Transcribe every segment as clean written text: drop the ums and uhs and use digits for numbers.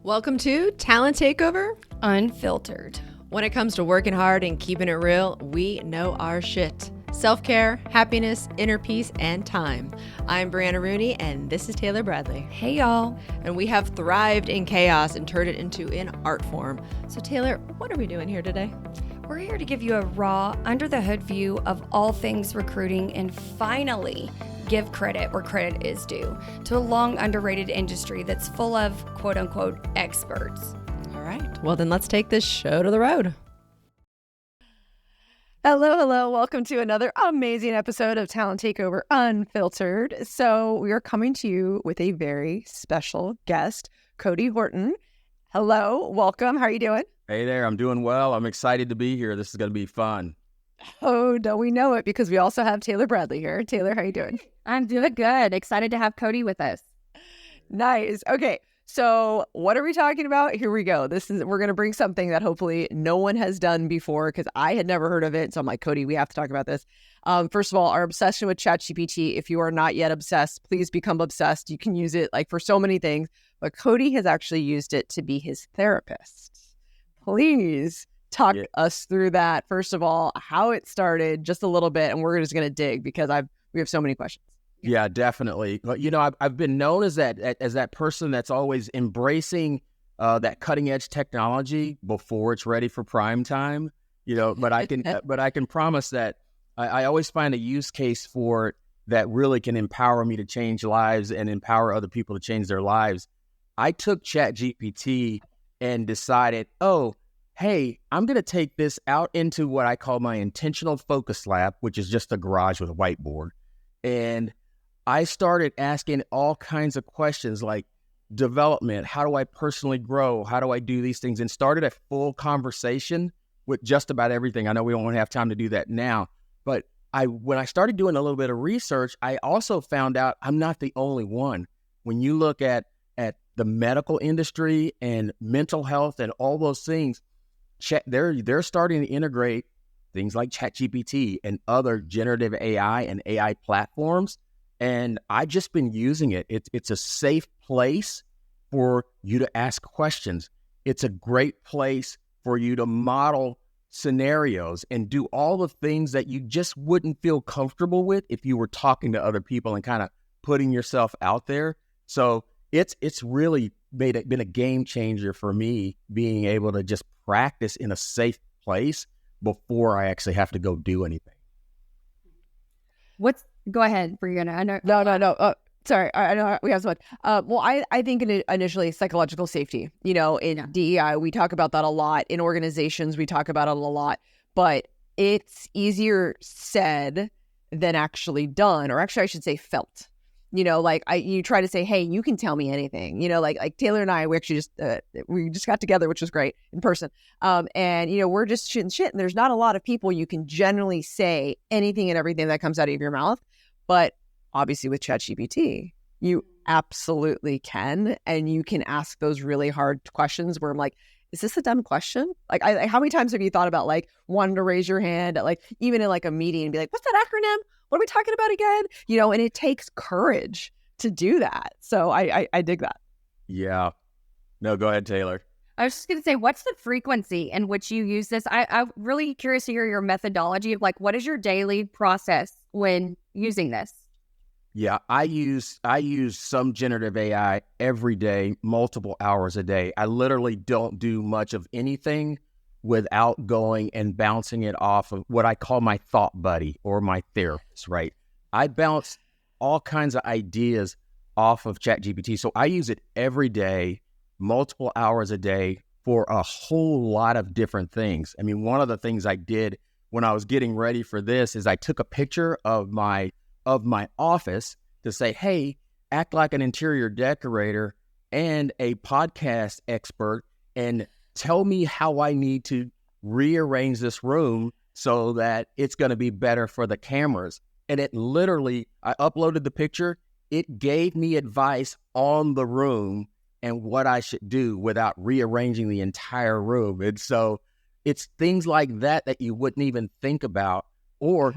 Welcome to Talent Takeover Unfiltered. When it comes to working hard and keeping it real, we know our shit. Self-care, happiness, inner peace, and time. I'm Brianna Rooney, and this is Taylor Bradley. Hey, y'all. And we have thrived in chaos and turned it into an art form. So Taylor, what are we doing here today? We're here to give you a raw, under-the-hood view of all things recruiting and finally give credit where credit is due to a long underrated industry that's full of quote-unquote experts. All right. Well, then let's take this show to the road. Hello. Welcome to another amazing episode of Talent Takeover Unfiltered. So we are coming to you with a very special guest, Cody Horton. Hello. Welcome. How are you doing? Hey there. I'm doing well. I'm excited to be here. This is going to be fun. Oh, don't we know it, because we also have Taylor Bradley here. Taylor, how are you doing? I'm doing good. Excited to have Cody with us. Nice. Okay. So what are we talking about? Here we go. We're going to bring something that hopefully no one has done before, because I had never heard of it. So I'm like, Cody, we have to talk about this. First of all, our obsession with ChatGPT. If you are not yet obsessed, please become obsessed. You can use it like for so many things, but Cody has actually used it to be his therapist. Please talk us through that. First of all, how it started, just a little bit, and we're just going to dig because we have so many questions. Yeah, definitely. But I've been known as that person that's always embracing that cutting edge technology before it's ready for prime time. But I can promise that I always find a use case for it that really can empower me to change lives and empower other people to change their lives. I took ChatGPT and decided, hey, I'm going to take this out into what I call my intentional focus lab, which is just a garage with a whiteboard. And I started asking all kinds of questions like development. How do I personally grow? How do I do these things? And started a full conversation with just about everything. I know we don't have time to do that now, but when I started doing a little bit of research, I also found out I'm not the only one. When you look at the medical industry and mental health and all those things, they're starting to integrate things like ChatGPT and other generative AI and AI platforms. And I've just been using it. It's a safe place for you to ask questions. It's a great place for you to model scenarios and do all the things that you just wouldn't feel comfortable with if you were talking to other people and kind of putting yourself out there. So it's really been a game changer for me, being able to just practice in a safe place before I actually have to go do anything. Go ahead, Brianna. I know. No. Sorry, I know we have so much. Well, I think initially psychological safety. In DEI, we talk about that a lot. In organizations, we talk about it a lot. But it's easier said than actually done, or actually, I should say felt. You try to say, hey, you can tell me anything. Like Taylor and I, we actually just got together, which was great in person. And we're just shooting shit. And there's not a lot of people you can generally say anything and everything that comes out of your mouth. But obviously with ChatGPT, you absolutely can. And you can ask those really hard questions where I'm like, is this a dumb question? Like, how many times have you thought about wanting to raise your hand at even in a meeting and be like, what's that acronym? What are we talking about again? And it takes courage to do that. So I dig that. Yeah. No, go ahead, Taylor. I was just going to say, what's the frequency in which you use this? I'm really curious to hear your methodology of what is your daily process when using this? Yeah, I use some generative AI every day, multiple hours a day. I literally don't do much of anything without going and bouncing it off of what I call my thought buddy or my therapist, right? I bounce all kinds of ideas off of ChatGPT. So I use it every day, multiple hours a day for a whole lot of different things. I mean, one of the things I did when I was getting ready for this is I took a picture of my office to say, hey, act like an interior decorator and a podcast expert and tell me how I need to rearrange this room so that it's going to be better for the cameras. And it literally, I uploaded the picture. It gave me advice on the room and what I should do without rearranging the entire room. And so it's things like that you wouldn't even think about. Or,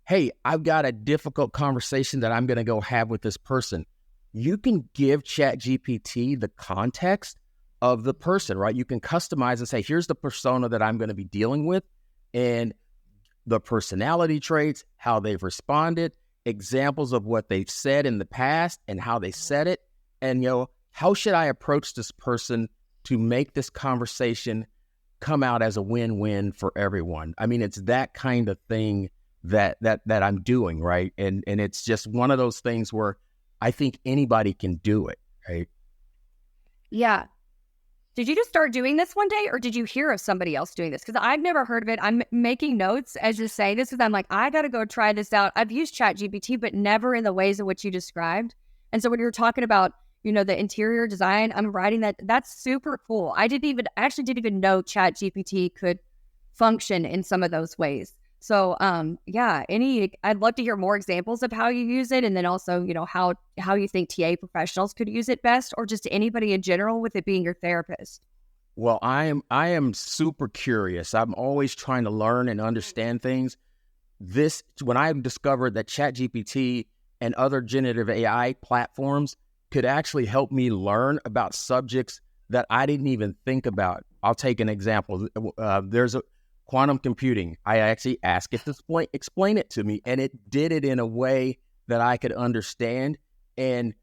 hey, I've got a difficult conversation that I'm going to go have with this person. You can give ChatGPT the context of the person, right? You can customize and say, here's the persona that I'm going to be dealing with, and the personality traits, how they've responded, examples of what they've said in the past and how they said it. And, how should I approach this person to make this conversation come out as a win-win for everyone? I mean, it's that kind of thing that I'm doing, right? And it's just one of those things where I think anybody can do it, right? Yeah. Did you just start doing this one day, or did you hear of somebody else doing this? Because I've never heard of it. I'm making notes as you're saying this because I'm like, I got to go try this out. I've used ChatGPT, but never in the ways in which you described. And so when you're talking about, the interior design, I'm writing that. That's super cool. I didn't even know ChatGPT could function in some of those ways. So, I'd love to hear more examples of how you use it. And then also, how you think TA professionals could use it best, or just anybody in general with it being your therapist. Well, I am super curious. I'm always trying to learn and understand things. When I discovered that ChatGPT and other generative AI platforms could actually help me learn about subjects that I didn't even think about. I'll take an example. There's a quantum computing. I actually asked it to explain it to me, and it did it in a way that I could understand. And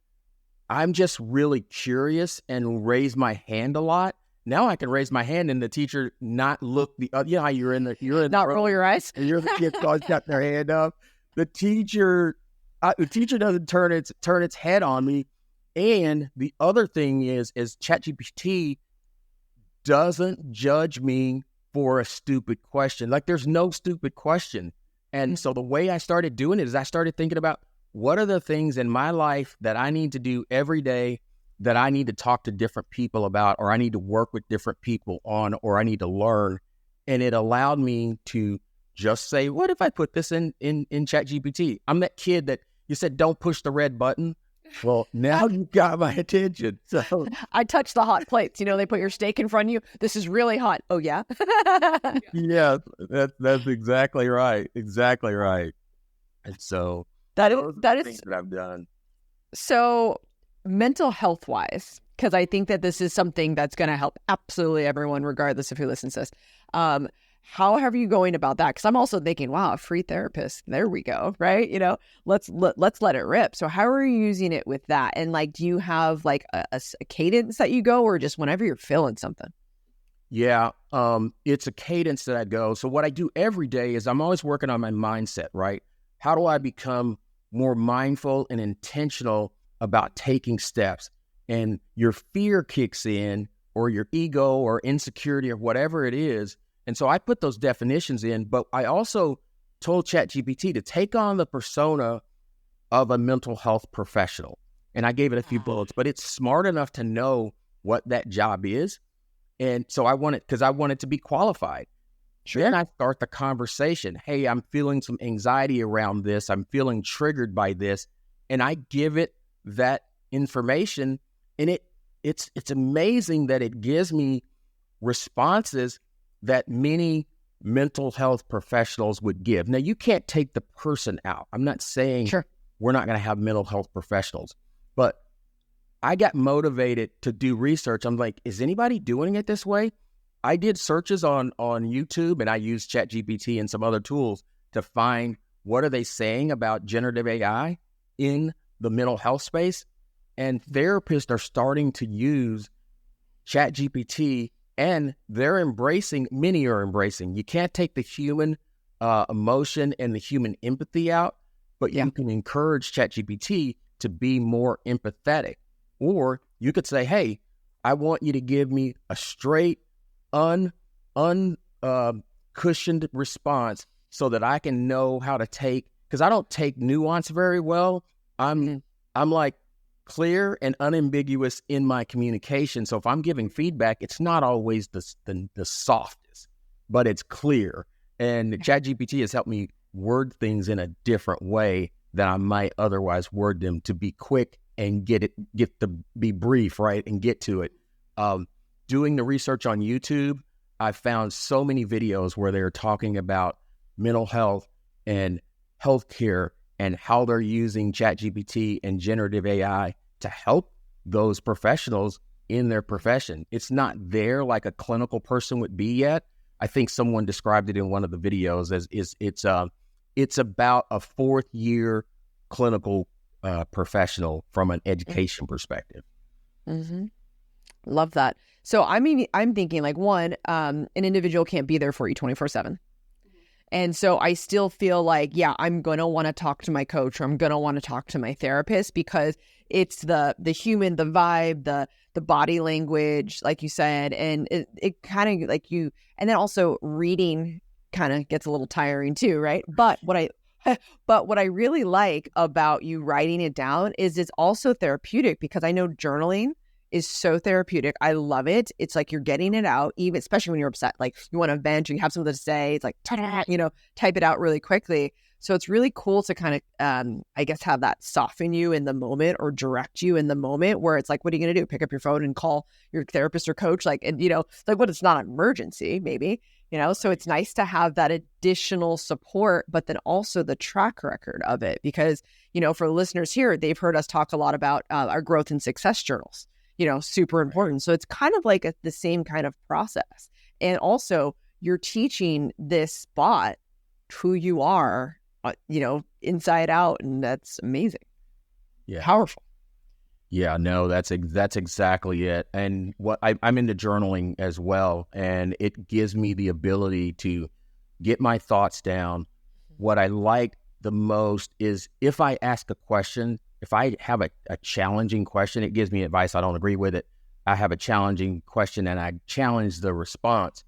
I'm just really curious and raise my hand a lot. Now I can raise my hand and the teacher not look how you're in Not roll your eyes. And you're the kid always got their hand up. The teacher doesn't turn its head on me. And the other thing is ChatGPT doesn't judge me for a stupid question. Like, there's no stupid question. And so the way I started doing it is I started thinking about what are the things in my life that I need to do every day that I need to talk to different people about, or I need to work with different people on, or I need to learn. And it allowed me to just say, what if I put this in ChatGPT? I'm that kid that you said, don't push the red button. Well, now you got my attention. So I touch the hot plates. They put your steak in front of you. This is really hot. Oh, yeah? yeah, that's exactly right. Exactly right. And so that is what I've done. So mental health wise, because I think that this is something that's going to help absolutely everyone, regardless of who listens to this. How are you going about that? Because I'm also thinking, wow, a free therapist. There we go, right? Let's let it rip. So how are you using it with that? And do you have a cadence that you go, or just whenever you're feeling something? Yeah, it's a cadence that I go. So what I do every day is I'm always working on my mindset, right? How do I become more mindful and intentional about taking steps? And your fear kicks in, or your ego or insecurity or whatever it is. And so I put those definitions in, but I also told ChatGPT to take on the persona of a mental health professional. And I gave it a few bullets, but it's smart enough to know what that job is. And so I want it to be qualified. Sure. Then I start the conversation. Hey, I'm feeling some anxiety around this. I'm feeling triggered by this. And I give it that information. And it's amazing that it gives me responses that many mental health professionals would give. Now, you can't take the person out. I'm not saying we're not going to have mental health professionals, but I got motivated to do research. I'm like, is anybody doing it this way? I did searches on YouTube, and I used ChatGPT and some other tools to find what are they saying about generative AI in the mental health space. And therapists are starting to use ChatGPT, and many are embracing. You can't take the human emotion and the human empathy out, but you can encourage ChatGPT to be more empathetic. Or you could say, hey, I want you to give me a straight, uncushioned response so that I can know how to take, because I don't take nuance very well. I'm like clear and unambiguous in my communication. So if I'm giving feedback, it's not always the softest, but it's clear. And ChatGPT has helped me word things in a different way than I might otherwise word them, to be quick and get to be brief, right, and get to it. Doing the research on YouTube, I found so many videos where they're talking about mental health and healthcare and how they're using ChatGPT and generative AI to help those professionals in their profession. It's not there like a clinical person would be yet. I think someone described it in one of the videos as it's about a 4th year clinical professional from an education perspective. Mm-hmm. Love that. So I'm thinking like one, an individual can't be there for you 24/7. And so I still feel like, yeah, I'm going to want to talk to my coach, or I'm going to want to talk to my therapist, because it's the human, the vibe, the body language, like you said, and it kind of like you, and then also reading kind of gets a little tiring too, right? But what I really like about you writing it down is it's also therapeutic, because I know journaling is so therapeutic. I love it. It's like you're getting it out, even especially when you're upset, like you want to vent or you have something to say. It's like, type it out really quickly. So it's really cool to kind of, I guess, have that soften you in the moment or direct you in the moment, where it's like, what are you going to do? Pick up your phone and call your therapist or coach? Like, and like, what, it's not an emergency, maybe, so it's nice to have that additional support, but then also the track record of it, because, for the listeners here, they've heard us talk a lot about our growth and success journals, super important. So it's kind of like the same kind of process. And also you're teaching this bot who you are, inside out. And that's amazing. Yeah. Powerful. Yeah, no, that's exactly it. And what I'm into journaling as well. And it gives me the ability to get my thoughts down. What I like the most is if I ask a question, if I have a challenging question, it gives me advice. I don't agree with it. I have a challenging question and I challenge the response.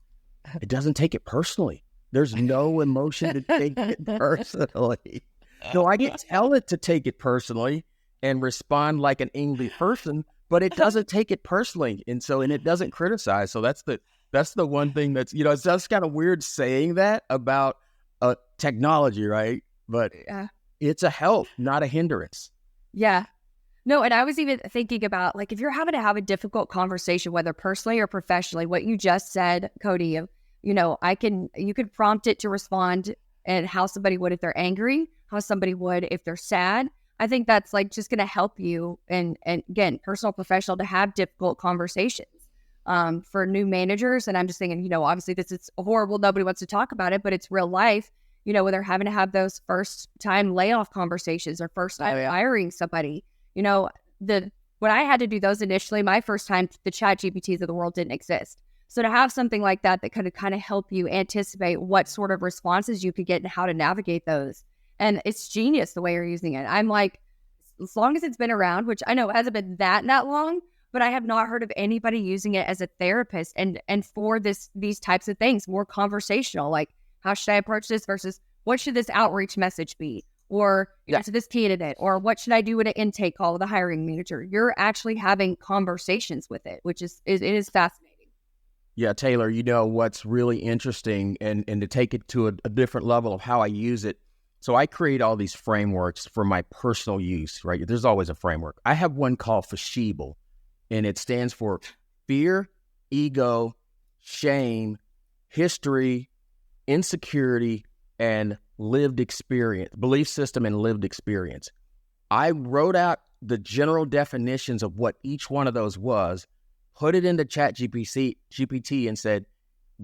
It doesn't take it personally. There's no emotion to take it personally. So I can tell it to take it personally and respond like an angry person, but it doesn't take it personally. And it doesn't criticize. So that's the one thing that's, it's just kind of weird saying that about technology, right? But it's a help, not a hindrance. Yeah. No, and I was even thinking about, like, if you're having to have a difficult conversation, whether personally or professionally, what you just said, Cody, you could prompt it to respond and how somebody would if they're angry, how somebody would if they're sad. I think that's like just going to help you. And again, personal, professional, to have difficult conversations for new managers. And I'm just thinking, obviously this is horrible. Nobody wants to talk about it, but it's real life, when they're having to have those first time layoff conversations or first time hiring somebody, when I had to do those initially, my first time, the ChatGPTs of the world didn't exist. So to have something like that could kind of help you anticipate what sort of responses you could get and how to navigate those. And it's genius the way you're using it. I'm like, as long as it's been around, which I know it hasn't been that long, but I have not heard of anybody using it as a therapist and for these types of things, more conversational, like how should I approach this versus what should this outreach message be? Or to this candidate, or what should I do with an intake call with a hiring manager? You're actually having conversations with it, which it is fascinating. Yeah, Taylor, what's really interesting and to take it to a different level of how I use it. So I create all these frameworks for my personal use, right? There's always a framework. I have one called FSHEEBLE, and it stands for fear, ego, shame, history, insecurity, and lived experience, belief system and lived experience. I wrote out the general definitions of what each one of those was, put it into ChatGPT and said,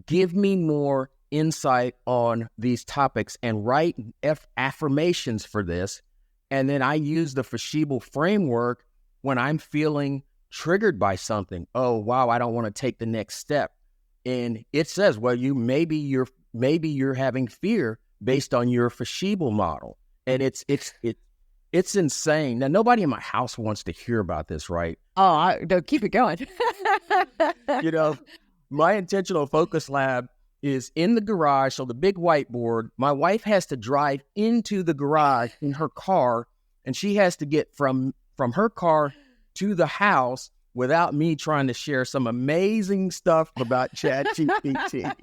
give me more insight on these topics and write affirmations for this. And then I use the FSHEEBLE framework when I'm feeling triggered by something. Oh, wow, I don't want to take the next step. And it says, well, maybe you're having fear based on your FSHEEBLE model. And it's insane. Now, nobody in my house wants to hear about this, right? Oh, keep it going. My intentional focus lab is in the garage. So the big whiteboard, my wife has to drive into the garage in her car, and she has to get from her car to the house without me trying to share some amazing stuff about ChatGPT.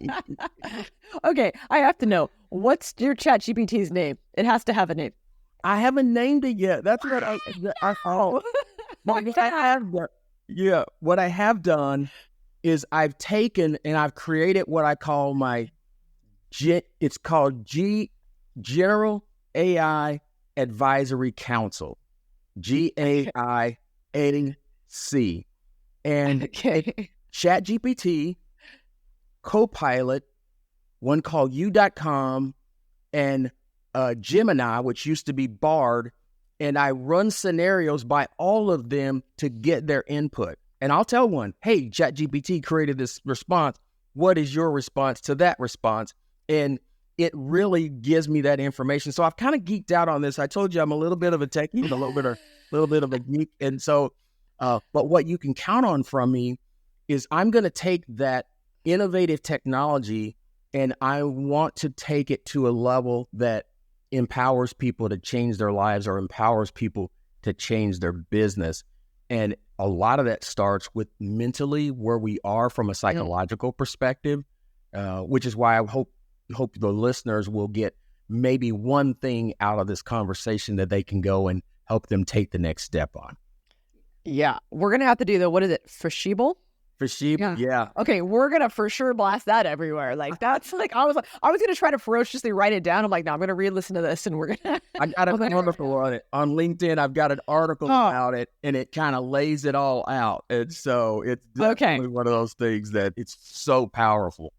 Okay, I have to know, what's your ChatGPT's name? It has to have a name. I haven't named it yet. That's what what I have done is I've taken and I've created what I call it's called General AI Advisory Council, GAIAC. And ChatGPT, Copilot, one called U.com, and Gemini, which used to be Bard, and I run scenarios by all of them to get their input. And I'll tell one, hey, ChatGPT created this response. What is your response to that response? And it really gives me that information. So I've kind of geeked out on this. I told you I'm a little bit of a techie, a little bit of a geek. And so, but what you can count on from me is I'm going to take that innovative technology and I want to take it to a level that empowers people to change their lives or empowers people to change their business. And a lot of that starts with mentally where we are from a psychological perspective, which is why I hope the listeners will get maybe one thing out of this conversation that they can go and help them take the next step on. Yeah. We're going to have to do what is it? Fashibal? Yeah. Okay, we're gonna for sure blast that everywhere. Like that's like I was gonna try to ferociously write it down. I'm like, no, I'm gonna re-listen to this, and we're gonna. I got an article on it on LinkedIn. I've got an article about it, and it kind of lays it all out. And so it's definitely one of those things that it's so powerful.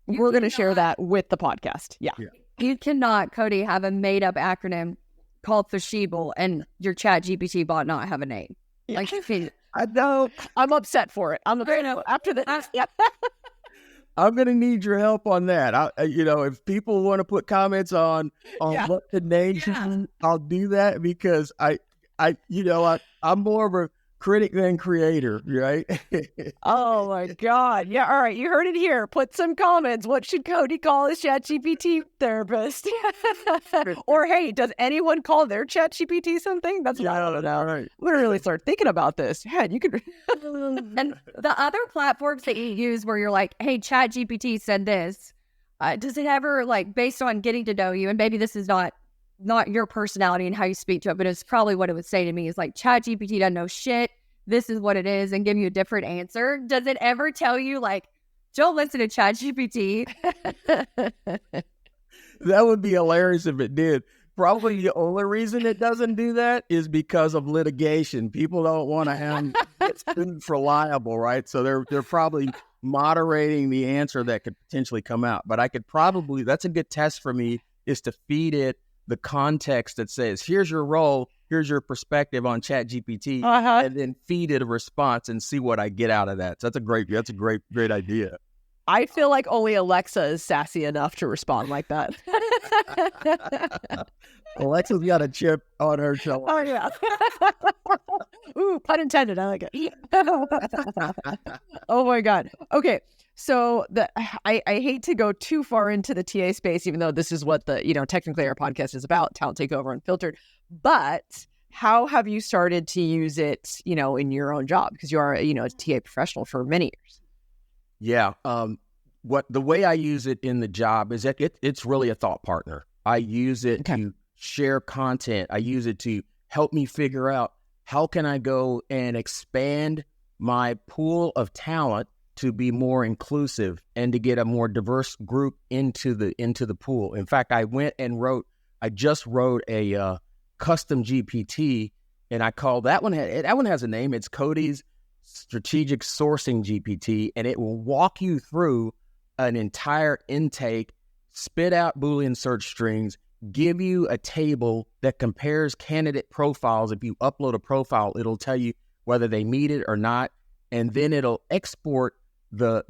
We're gonna share that with the podcast. Yeah. You cannot, Cody, have a made-up acronym called Fashibal and your ChatGPT bot not have a name. Yeah. Like, I know. I'm upset for it. I'm upset after this. Yeah. I'm going to need your help on that. If people want to put comments on what the name, I'll do that because I'm more of a critic than creator, right? Oh my God. Yeah. All right. You heard it here. Put some comments. What should Cody call his ChatGPT therapist? Or hey, does anyone call their ChatGPT something? That's what I don't know. Right. I'm gonna really start thinking about this. Yeah, you could. And the other platforms that you use where you're like, hey, ChatGPT said this. Does it ever, like, based on getting to know you, and maybe this is not your personality and how you speak to it, but it's probably what it would say to me is like, ChatGPT doesn't know shit. This is what it is, and give you a different answer. Does it ever tell you, like, don't listen to ChatGPT? That would be hilarious if it did. Probably the only reason it doesn't do that is because of litigation. People don't want to have it's reliable, right? So they're probably moderating the answer that could potentially come out. But I could probably, that's a good test for me, is to feed it the context that says, here's your role, here's your perspective on ChatGPT, and then feed it a response and see what I get out of that. So that's a great idea. I feel like only Alexa is sassy enough to respond like that. Alexa's got a chip on her shoulder. Oh, yeah. Ooh, pun intended. I like it. Oh, my God. Okay. So I hate to go too far into the TA space, even though this is what technically our podcast is about, Talent Takeover Unfiltered. But how have you started to use it, in your own job? Because you are, a TA professional for many years. Yeah. The way I use it in the job is that it's really a thought partner. I use it to share content. I use it to help me figure out how can I go and expand my pool of talent to be more inclusive and to get a more diverse group into the pool. In fact, I just wrote a custom GPT, and I call that one has a name. It's Cody's Strategic Sourcing GPT, and it will walk you through an entire intake, spit out Boolean search strings, give you a table that compares candidate profiles. If you upload a profile, it'll tell you whether they meet it or not, and then it'll export the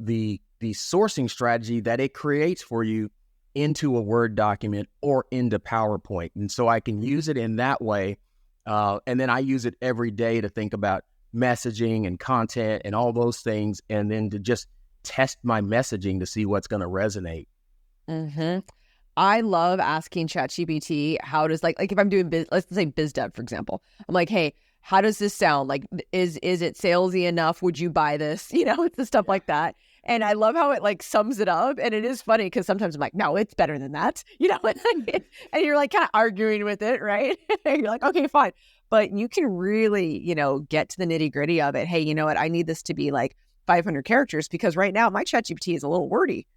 sourcing strategy that it creates for you into a Word document or into PowerPoint. And so I can use it in that way. And then I use it every day to think about messaging and content and all those things, and then to just test my messaging to see what's going to resonate. Mm-hmm. I love asking ChatGPT how does, like if I'm doing let's say biz dev, for example, I'm like, hey, how does this sound? Like, is it salesy enough? Would you buy this? It's the stuff like that. And I love how it sums it up. And it is funny because sometimes I'm like, no, it's better than that. And you're like kind of arguing with it, right? And you're like, okay, fine. But you can really, get to the nitty gritty of it. Hey, you know what? I need this to be like 500 characters because right now my ChatGPT is a little wordy.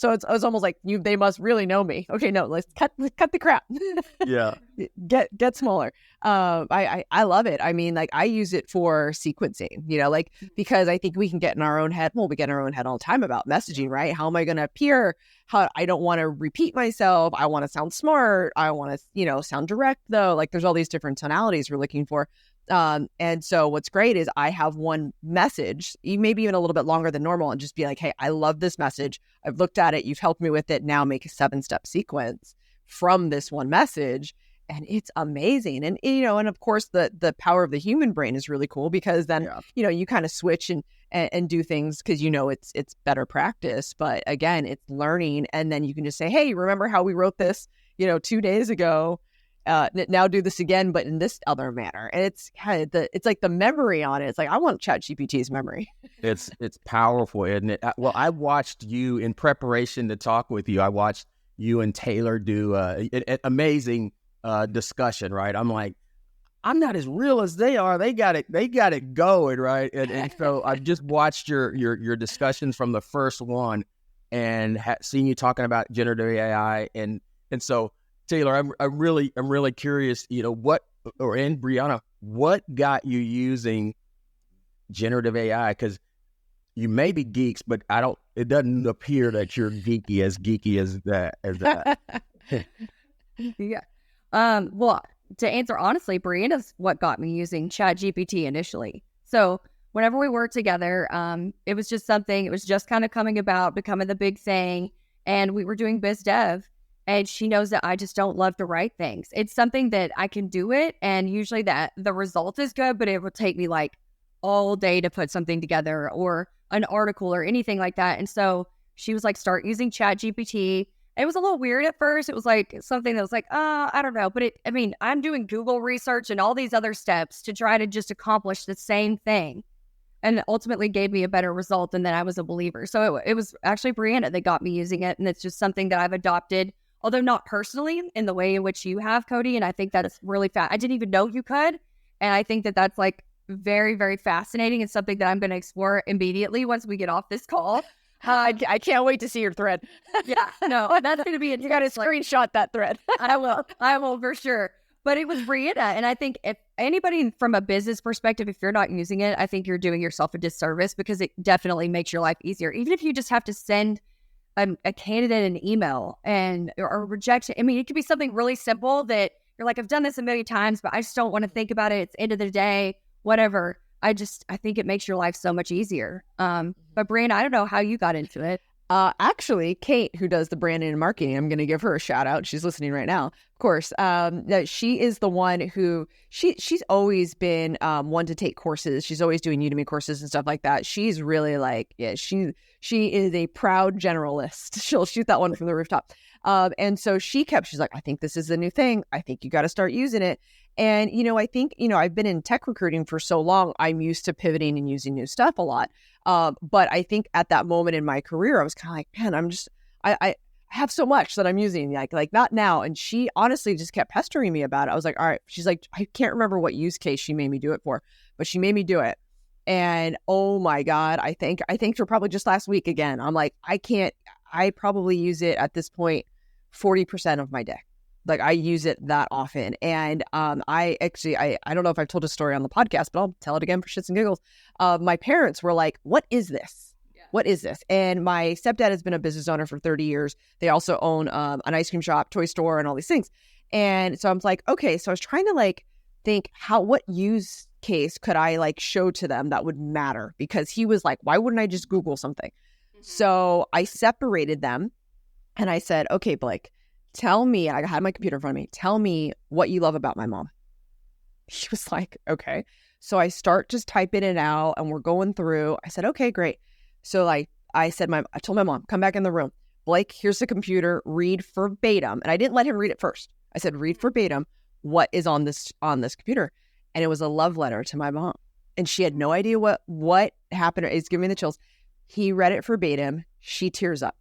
So it's almost like they must really know me. Okay, no, let's cut the crap. Yeah. Get smaller. I love it. I mean, like I use it for sequencing, like because I think we can get in our own head. Well, we get in our own head all the time about messaging, right? How am I going to appear? How I don't want to repeat myself. I want to sound smart. I want to, sound direct though. Like there's all these different tonalities we're looking for. And so what's great is I have one message, maybe even a little bit longer than normal, and just be like, hey, I love this message. I've looked at it. You've helped me with it. Now make a 7-step sequence from this one message. And it's amazing. And, and of course the power of the human brain is really cool because then, you kind of switch and do things because, it's better practice. But again, it's learning. And then you can just say, hey, remember how we wrote this, 2 days ago? Now do this again, but in this other manner. And it's it's like the memory on it. It's like, I want ChatGPT's memory. It's powerful, isn't it? Well, I watched you in preparation to talk with you. I watched you and Taylor do an amazing discussion, right? I'm like, I'm not as real as they are. They got it going, right? And so I've just watched your discussions from the first one and seen you talking about generative AI, and so Taylor, I'm really curious, and Brianna, what got you using generative AI? Because you may be geeks, but it doesn't appear that you're geeky as that. Yeah. Well, to answer honestly, Brianna's what got me using ChatGPT initially. So whenever we worked together, it was just something, it was just kind of coming about, becoming the big thing. And we were doing biz dev. And she knows that I just don't love to write things. It's something that I can do it. And usually that the result is good, but it will take me like all day to put something together or an article or anything like that. And so she was like, start using ChatGPT. It was a little weird at first. It was like something that was like, I don't know. But I'm doing Google research and all these other steps to try to just accomplish the same thing. And ultimately gave me a better result. And then I was a believer. So it was actually Brianna that got me using it. And it's just something that I've adopted, although not personally in the way in which you have, Cody. And I think that is really fast. I didn't even know you could. And I think that that's like very, very fascinating and something that I'm going to explore immediately once we get off this call. I can't wait to see your thread. Yeah, no, that's going to be, you got to screenshot that thread. I will for sure. But it was Brianna. And I think if anybody from a business perspective, if you're not using it, I think you're doing yourself a disservice because it definitely makes your life easier. Even if you just have to send a candidate an email or reject it. I mean, it could be something really simple that you're like, I've done this a million times, but I just don't want to think about it. It's end of the day, whatever. I think it makes your life so much easier. But Brianna, I don't know how you got into it. Actually, Kate, who does the branding and marketing, I'm going to give her a shout out. She's listening right now, of course. She is the one who she's always been one to take courses. She's always doing Udemy courses and stuff like that. She's really like, she is a proud generalist. She'll shoot that one from the rooftop. And so she's like, I think this is the new thing. I think you got to start using it. And, I think, I've been in tech recruiting for so long, I'm used to pivoting and using new stuff a lot. But I think at that moment in my career, I was kind of like, man, I have so much that I'm using, like not now. And she honestly just kept pestering me about it. I was like, all right. She's like, I can't remember what use case she made me do it for, but she made me do it. And oh my God, I thanked her probably just last week again. I'm like, I probably use it at this point 40% of my day. Like I use it that often. And I don't know if I've told a story on the podcast, but I'll tell it again for shits and giggles. My parents were like, what is this? Yeah. What is this? And my stepdad has been a business owner for 30 years. They also own an ice cream shop, toy store, and all these things. And so I'm like, okay. So I was trying to like think what use case could I like show to them that would matter? Because he was like, why wouldn't I just Google something? Mm-hmm. So I separated them and I said, okay, Blake, tell me, I had my computer in front of me, tell me what you love about my mom. She was like, okay. So I start just typing it out and we're going through. I said, okay, great. So I told my mom, come back in the room. Blake, here's the computer, read verbatim. And I didn't let him read it first. I said, read verbatim what is on this computer. And it was a love letter to my mom. And she had no idea what happened. It's giving me the chills. He read it verbatim. She tears up.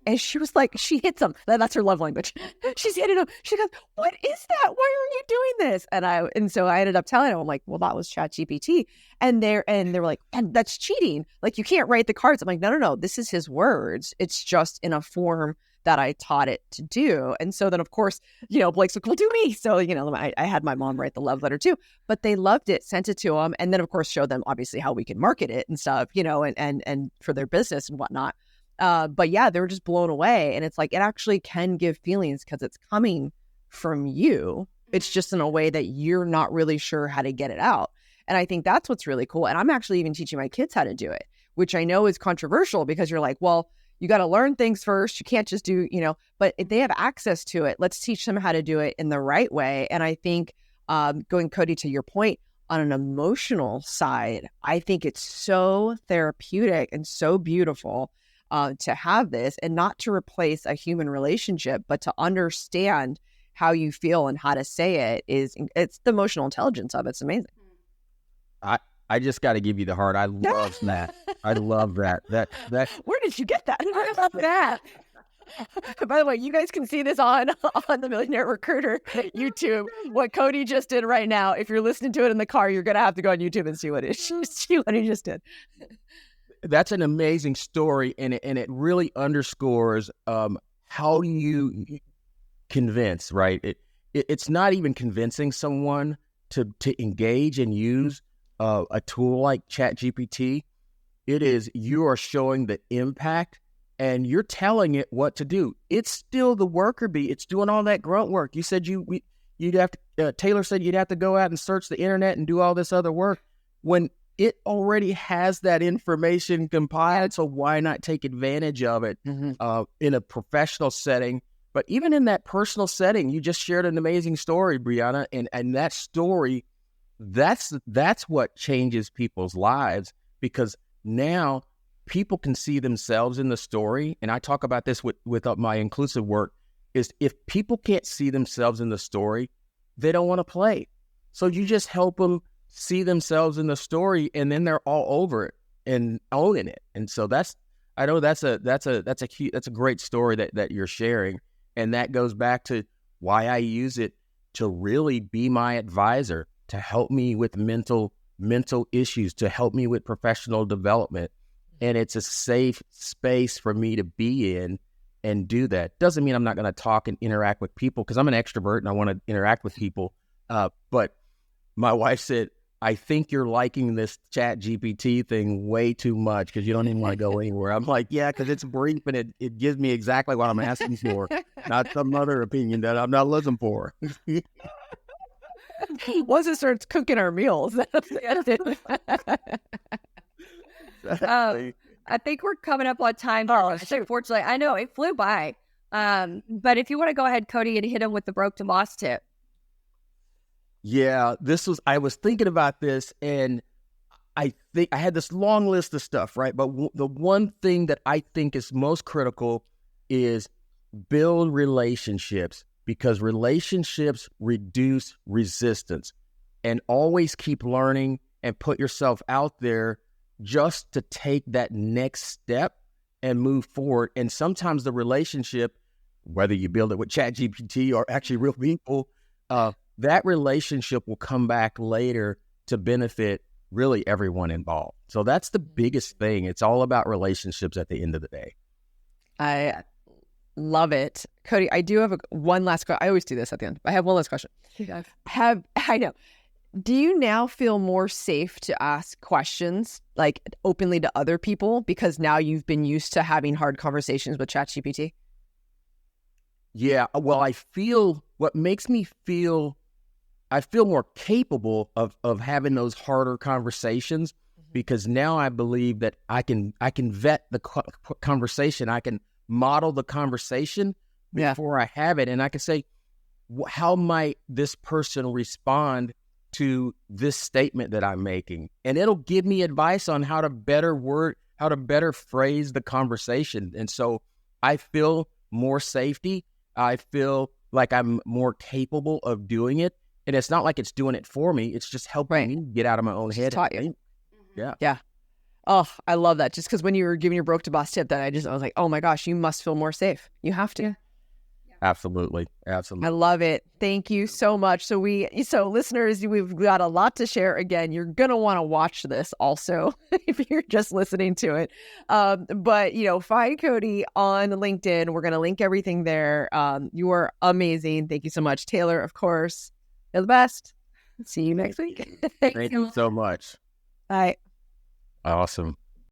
And she was like, she hits him. That's her love language. She's hitting him. She goes, what is that? Why are you doing this? And so I ended up telling him, I'm like, well, that was ChatGPT. And they were like, and that's cheating. Like, you can't write the cards. I'm like, no. This is his words. It's just in a form that I taught it to do. And so then, of course, Blake's like, well, do me. So, I had my mom write the love letter too, but they loved it, sent it to them. And then, of course, showed them obviously how we can market it and stuff, and for their business and whatnot. But yeah, they were just blown away. And it's like, it actually can give feelings because it's coming from you. It's just in a way that you're not really sure how to get it out. And I think that's what's really cool. And I'm actually even teaching my kids how to do it, which I know is controversial because you're like, well, you got to learn things first. You can't just do, but if they have access to it, let's teach them how to do it in the right way. And I think going, Cody, to your point, on an emotional side, I think it's so therapeutic and so beautiful to have this, and not to replace a human relationship, but to understand how you feel and how to say it's the emotional intelligence of it. It's amazing. I just got to give you the heart. I love that. I love that. That. Where did you get that? I love that. By the way, you guys can see this on the Millionaire Recruiter YouTube. What Cody just did right now. If you're listening to it in the car, you're gonna have to go on YouTube and see what he just did. That's an amazing story, and it really underscores how you convince. Right? It's not even convincing someone to engage and use a tool like ChatGPT. It is, you are showing the impact, and you're telling it what to do. It's still the worker bee. It's doing all that grunt work. You said you'd have to. Taylor said you'd have to go out and search the internet and do all this other work when it already has that information compiled. So why not take advantage of it in a professional setting? But even in that personal setting, you just shared an amazing story, Brianna, and that story, that's what changes people's lives, because now people can see themselves in the story. And I talk about this with my inclusive work, is if people can't see themselves in the story, they don't want to play. So you just help them see themselves in the story, and then they're all over it and owning it. And so that's a great story that you're sharing. And that goes back to why I use it to really be my advisor, to help me with mental issues, to help me with professional development. And it's a safe space for me to be in and do that. Doesn't mean I'm not going to talk and interact with people, because I'm an extrovert and I want to interact with people. But my wife said, I think you're liking this ChatGPT thing way too much because you don't even want to go anywhere. I'm like, yeah, because it's brief and it gives me exactly what I'm asking for, not some other opinion that I'm not looking for. Once it starts cooking our meals. I think we're coming up on time. Unfortunately, I know it flew by. But if you want to go ahead, Cody, and hit him with the broke to boss tip. Yeah, I was thinking about this, and I think I had this long list of stuff, right? But the one thing that I think is most critical is build relationships, because relationships reduce resistance, and always keep learning and put yourself out there just to take that next step and move forward. And sometimes the relationship, whether you build it with ChatGPT or actually real people, that relationship will come back later to benefit really everyone involved. So that's the biggest thing. It's all about relationships at the end of the day. I love it. Cody, I do have one last question. I always do this at the end. I have one last question. I know. Do you now feel more safe to ask questions like openly to other people because now you've been used to having hard conversations with ChatGPT? Yeah. Well, I feel more capable of having those harder conversations, because now I believe that I can vet the conversation. I can model the conversation before I have it. And I can say, how might this person respond to this statement that I'm making? And it'll give me advice on how to better phrase the conversation. And so I feel more safety. I feel like I'm more capable of doing it. And it's not like it's doing it for me. It's just helping me get out of my own head. Taught you. Yeah. Yeah. Oh, I love that. Just because when you were giving your broke to boss tip, I was like, oh my gosh, you must feel more safe. You have to. Yeah. Absolutely. I love it. Thank you so much. So listeners, we've got a lot to share. Again, you're going to want to watch this also if you're just listening to it. But, find Cody on LinkedIn. We're going to link everything there. You are amazing. Thank you so much. Taylor, of course, you're the best. See you next week. Thank you so much. Bye. Awesome.